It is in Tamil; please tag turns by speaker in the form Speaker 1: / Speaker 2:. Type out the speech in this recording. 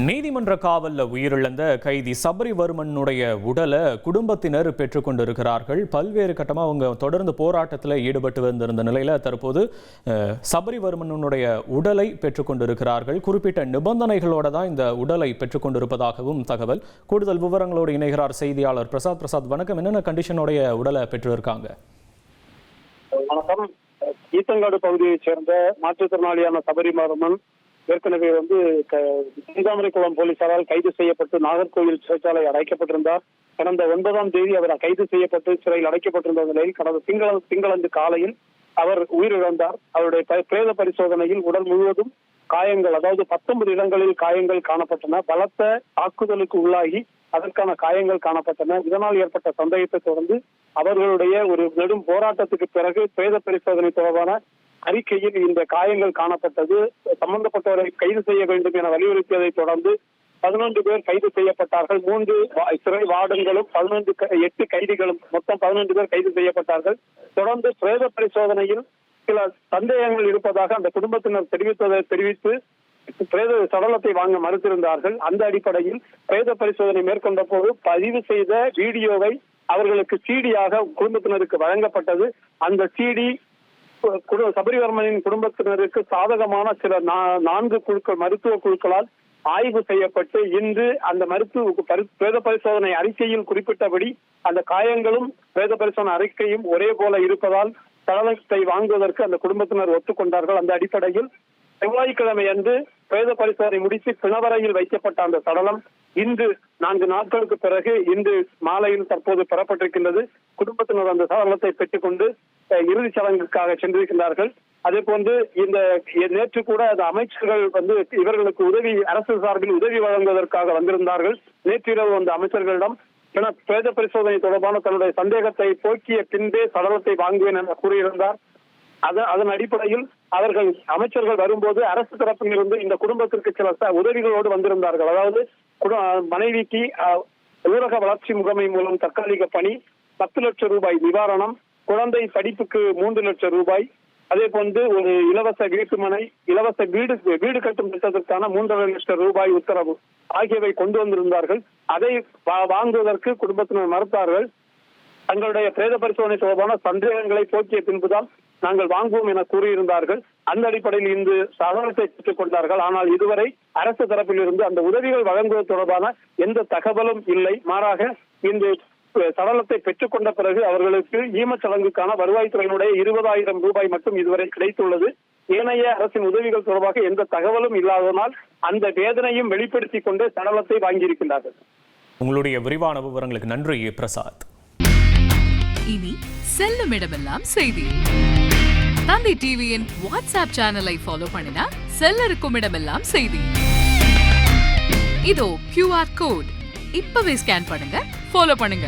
Speaker 1: நீதிமன்ற காவல்ல உயிரிழந்த கைதி சபரிவர்மனுடைய உடலை குடும்பத்தினர் பெற்றுக்கொண்டிருக்கிறார்கள். பல்வேறு கட்டமாக அவங்க தொடர்ந்து போராட்டத்தில் ஈடுபட்டு வந்திருந்த நிலையில் தற்போது சபரிவர்மனுடைய உடலை பெற்றுக்கொண்டிருக்கிறார்கள். குறிப்பிட்ட நிபந்தனைகளோட தான் இந்த உடலை பெற்றுக்கொண்டிருப்பதாகவும் தகவல். கூடுதல் விவரங்களோடு இணைகிறார் செய்தியாளர் பிரசாத். பிரசாத், வணக்கம். என்னென்ன கண்டிஷனோடைய உடலை பெற்றிருக்காங்க?
Speaker 2: வணக்கம். ஈத்தங்காடு பகுதியைச் சேர்ந்த மாற்றுத்திறனாளியான சபரிவர்மன் ஏற்கனவே செந்தாமரைக்குளம் போலீசாரால் கைது செய்யப்பட்டு நாகர்கோவில் சிறைச்சாலை அடைக்கப்பட்டிருந்தார். கடந்த 9ஆம் தேதி அவர் கைது செய்யப்பட்டு சிறையில் அடைக்கப்பட்டிருந்த நிலையில் கடந்த திங்களன்று காலையில் அவர் உயிரிழந்தார். அவருடைய பிரேத பரிசோதனையில் உடல் முழுவதும் காயங்கள், அதாவது 19 இடங்களில் காயங்கள் காணப்பட்டன. பலத்த தாக்குதலுக்கு உள்ளாகி அதற்கான காயங்கள் காணப்பட்டன. இதனால் ஏற்பட்ட சந்தேகத்தை தொடர்ந்து அவர்களுடைய ஒரு நெடும் போராட்டத்துக்கு பிறகு பிரேத பரிசோதனை தொடர்பான அறிக்கையில் இந்த காயங்கள் காணப்பட்டது. சம்பந்தப்பட்டவரை கைது செய்ய வேண்டும் என வலியுறுத்தியதை தொடர்ந்து 11 பேர் கைது செய்யப்பட்டார்கள். 3 சிறை வார்டன்களும் 8 கைதிகளும் மொத்தம் 12 பேர் கைது செய்யப்பட்டார்கள். தொடர்ந்து பிரேத பரிசோதனையில் சில சந்தேகங்கள் இருப்பதாக அந்த குடும்பத்தினர் தெரிவித்து பிரேத சடலத்தை வாங்க மறுத்திருந்தார்கள். அந்த அடிப்படையில் பிரேத பரிசோதனை மேற்கொண்ட போது பதிவு செய்த வீடியோவை அவர்களுக்கு சிடியாக குடும்பத்தினருக்கு வழங்கப்பட்டது. அந்த சிடி சபரிவர்மனின் குடும்பத்தினருக்கு சாதகமான சில 4 குழுக்கள், மருத்துவ குழுக்களால் ஆய்வு செய்யப்பட்டு இன்று அந்த பிரேத பரிசோதனை அறிக்கையில் குறிப்பிட்டபடி அந்த காயங்களும் பிரேத பரிசோதனை அறிக்கையும் ஒரே போல இருப்பதால் சடலத்தை வாங்குவதற்கு அந்த குடும்பத்தினர் ஒத்துக்கொண்டார்கள். அந்த அடிப்படையில் செவ்வாய்க்கிழமை அன்று பிரேத பரிசோதனை முடித்து பிணவரையில் வைக்கப்பட்ட அந்த சடலம் இன்று 4 நாட்களுக்கு பிறகு இன்று மாலையில் தற்போது பெறப்பட்டிருக்கின்றது. குடும்பத்தினர் அந்த சடலத்தை பெற்றுக்கொண்டு இறுதிச் சடங்குக்காக சென்றிருக்கின்றார்கள். அதே போன்று இந்த நேற்று கூட அந்த அமைச்சர்கள் இவர்களுக்கு உதவி, அரசு சார்பில் உதவி வழங்குவதற்காக வந்திருந்தார்கள். நேற்றிரவு அந்த அமைச்சர்களிடம் பிரேத பரிசோதனை தொடர்பான தன்னுடைய சந்தேகத்தை போக்கிய பின்பே சடலத்தை வாங்குவேன் என கூறியிருந்தார். அதன் அடிப்படையில் அமைச்சர்கள் வரும்போது அரசு தரப்பிலிருந்து இந்த குடும்பத்திற்கு சில உதவிகளோடு வந்திருந்தார்கள். அதாவது மனைவிக்கு ஊரக வளர்ச்சி முகமை மூலம் தற்காலிக பணி, 10 லட்சம் ரூபாய் நிவாரணம், குழந்தை படிப்புக்கு 3 லட்சம் ரூபாய், அதே போன்று ஒரு இலவச வீட்டுமனை, இலவச வீடு கட்டும் திட்டத்திற்கான 3.5 லட்சம் ரூபாய் உத்தரவு ஆகியவை கொண்டு வந்திருந்தார்கள். அதை வாங்குவதற்கு குடும்பத்தினர் மறுத்தார்கள். தங்களுடைய பிரேத பரிசோதனை தொடர்பான சந்தேகங்களை போக்கிய பின்புதான் நாங்கள் வாங்குவோம் என கூறியிருந்தார்கள். அந்த அடிப்படையில் இந்த சடலத்தை பெற்றுக் கொண்டார்கள். ஆனால் இதுவரை அரசு தரப்பில் இருந்து அந்த உதவிகள் வழங்குவது தொடர்பான எந்த தகவலும் இல்லை. மாறாக இந்த சடலத்தை பெற்றுக்கொண்ட பிறகு அவர்களுக்கு ஈமச்சடங்குக்கான வருவாய்த்துறையினுடைய 20,000 ரூபாய் மட்டும் இதுவரை கிடைத்துள்ளது. ஏனைய அரசின் உதவிகள் தொடர்பாக எந்த தகவலும் இல்லாததனால் அந்த வேதனையும் வெளிப்படுத்திக் கொண்டு சடலத்தை வாங்கியிருக்கின்றார்கள்.
Speaker 1: உங்களுடைய விரிவான விவரங்களுக்கு நன்றி பிரசாத்.
Speaker 3: இனி செல்லும் இடமெல்லாம் செய்தி. தந்தி டிவியின் வாட்ஸ்அப் சேனலை ஃபாலோ பண்ணினா செல்ல இருக்கும் இடமெல்லாம் செய்தி. இதோ QR கோட் இப்பவே ஸ்கேன் பண்ணுங்க, ஃபாலோ பண்ணுங்க.